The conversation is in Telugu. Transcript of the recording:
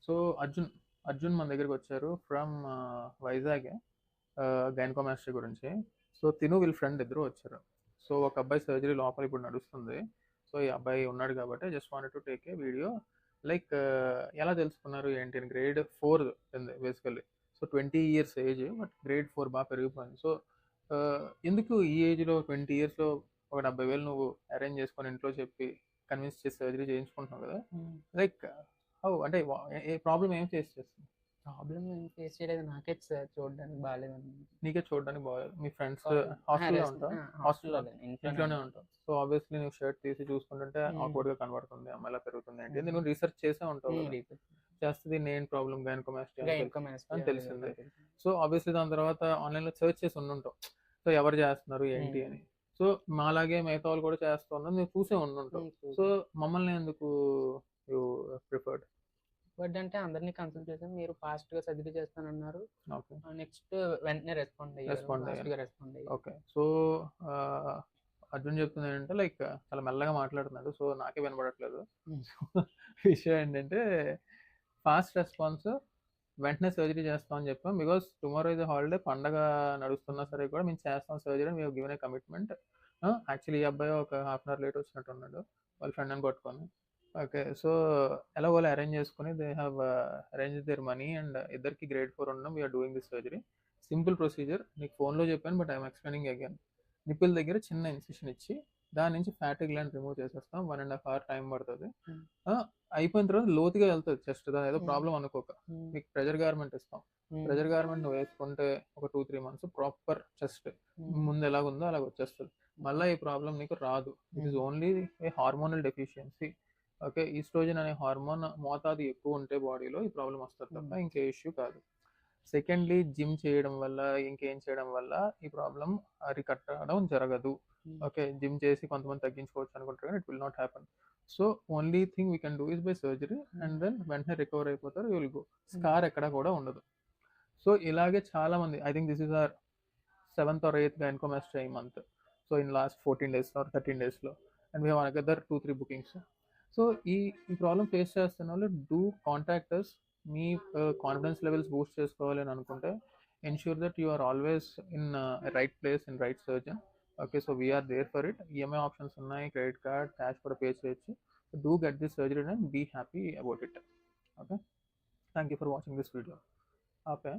సో అర్జున్, అర్జున్ మన దగ్గరికొచ్చారు ఫ్రమ్ వైజాగే. గైనకోమాస్ట్రీ గురించి. సో తిను వీళ్ళ ఫ్రెండ్ ఇద్దరు వచ్చారు. సో ఒక అబ్బాయి సర్జరీ లోపల ఇప్పుడు నడుస్తుంది. సో ఈ అబ్బాయి ఉన్నాడు కాబట్టి just wanted to take a video. Like ఎలా తెలుసుకున్నారు ఏంటి అని. Grade 4 basically. So 20 years age, but grade 4 బాగా పెరిగిపోయింది. సో ఎందుకు ఈ ఏజ్లో 20 ఇయర్స్లో ఒక 70,000 నువ్వు అరేంజ్ చేసుకొని ఇంట్లో చెప్పి కన్విన్స్ చేసి సర్జరీ చేయించుకుంటున్నావు కదా. లైక్ హౌ అంటే ఏ ప్రాబ్లం ఏం ఫేస్ చేస్తుంది? ప్రాబ్లం ఏం ఫేస్ చేయలేదు. నాకే చూడడానికి బాగాలేదని. నీకే చూడడానికి బాగాలేదు. మీ ఫ్రెండ్స్ హాస్టల్లో ఉంటావు? హాస్టల్లో ఇంట్లోనే ఉంటావు. సో ఆబ్వియస్లీ నువ్వు షర్ట్ తీసి చూసుకుంటుంటే awkward గా కనబడుతుంది. అమ్మాయిలా పెరుగుతుంది ఏంటి అని నువ్వు రీసెర్చ్ చేసే ఉంటావు కదా. చేస్తే దీన్ని ఏం ప్రాబ్లం గైనకోమాస్టియా అని తెలిసింది. సో ఆబ్వియస్లీ దాని తర్వాత ఆన్లైన్లో సెర్చ్ చేసి ఉండుంటావు. సో ఎవరు చేస్తున్నారు ఏంటి అని. సో మాలాగే మిగతా వాళ్ళు కూడా చేస్తున్నారు, నువ్వు చూసే ఉండుంటావు. సో మమ్మల్ని ఎందుకు యూ ప్రిఫర్డ్? బట్ అంటే అందరినీ కన్సల్ట్ చేసాం. మీరు ఫాస్ట్ గా సర్జరీ చేస్తానన్నారు. నెక్స్ట్ వెంటనే రెస్పాండ్ అయ్యారు. ఓకే. సో అర్జున్ చెప్తుంది ఏంటంటే లైక్ చాలా మెల్లగా మాట్లాడుతున్నాడు. సో నాకే వినపడట్లేదు. విషయం ఏంటంటే ఫాస్ట్ రెస్పాన్స్, వెంటనే సర్జరీ చేస్తామని చెప్పాం. బికాస్ టుమారో ఇది హాలిడే, పండగ నడుస్తున్నా సరే కూడా మేము చేస్తాం సర్జరీ. మేము గివెన్ ఏ కమిట్మెంట్. యాక్చువల్లీ ఈ అబ్బాయి ఒక హాఫ్ అన్ అవర్ లేట్ వచ్చినట్టు ఉన్నాడు వాళ్ళ ఫ్రెండ్ అని పట్టుకొని. ఓకే. సో ఎలా వాళ్ళు అరేంజ్ చేసుకుని they have arrange their money and ఇద్దరికి గ్రేడ్ 4 ఉండడం. We're doing this surgery. Simple procedure. నీకు ఫోన్లో చెప్పాను బట్ ఐఎమ్ ఎక్స్ప్లెయినింగ్ అగైన్. నిప్పుల దగ్గర చిన్న ఇన్సిషన్ ఇచ్చి దాని నుంచి ఫ్యాటీ గ్లాండ్ రిమూవ్ చేసేస్తాం. 1.5 hour టైం పడుతుంది. అయిపోయిన తర్వాత లోతుగా వెళ్తుంది చెస్ట్. దాని ఏదో ప్రాబ్లం అనుకోక మీకు ప్రెజర్ గార్మెంట్ ఇస్తాం. ప్రెజర్ గార్మెంట్ నువ్వు వేసుకుంటే ఒక 2-3 months ప్రాపర్ చెస్ట్ ముందు ఎలాగుందో అలాగ వచ్చేస్తుంది. మళ్ళీ ఈ ప్రాబ్లం నీకు రాదు. It is only a hormonal deficiency. Okay. Oestrogen అనే హార్మోన్ మోతాదు ఎక్కువ ఉంటే బాడీలో ఈ ప్రాబ్లం వస్తుంది తప్ప ఇంకే ఇష్యూ కాదు. సెకండ్లీ జిమ్ చేయడం వల్ల ఇంకేం చేయడం వల్ల ఈ ప్రాబ్లం అరికట్టడం జరగదు. ఓకే. జిమ్ చేసి కొంతమంది తగ్గించుకోవచ్చు అనుకుంటారు కానీ it will not happen. So only thing we can do is by surgery and then వెంటనే రికవర్ అయిపోతారు. You will go. స్కార్ ఎక్కడ కూడా ఉండదు. సో ఇలాగే చాలా మంది, I think this is our 7th or 8th gynaecomastia ఈ month. So in last 14 days or 13 daysలో and we have another 2-3 bookings. So ఈ ప్రాబ్లం ఫేస్ చేస్తున్న వాళ్ళు డూ కాంటాక్టర్స్. మీ కాన్ఫిడెన్స్ లెవెల్స్ బూస్ట్ చేసుకోవాలి అని అనుకుంటే ensure that you are always in right place, in right surgeon. Okay. So we're there for it. EMI options ఉన్నాయి, క్రెడిట్ కార్డ్, క్యాష్ కూడా పే చేయొచ్చు. Do get this surgery and be happy about it. Okay. Thank you for watching this video. Okay.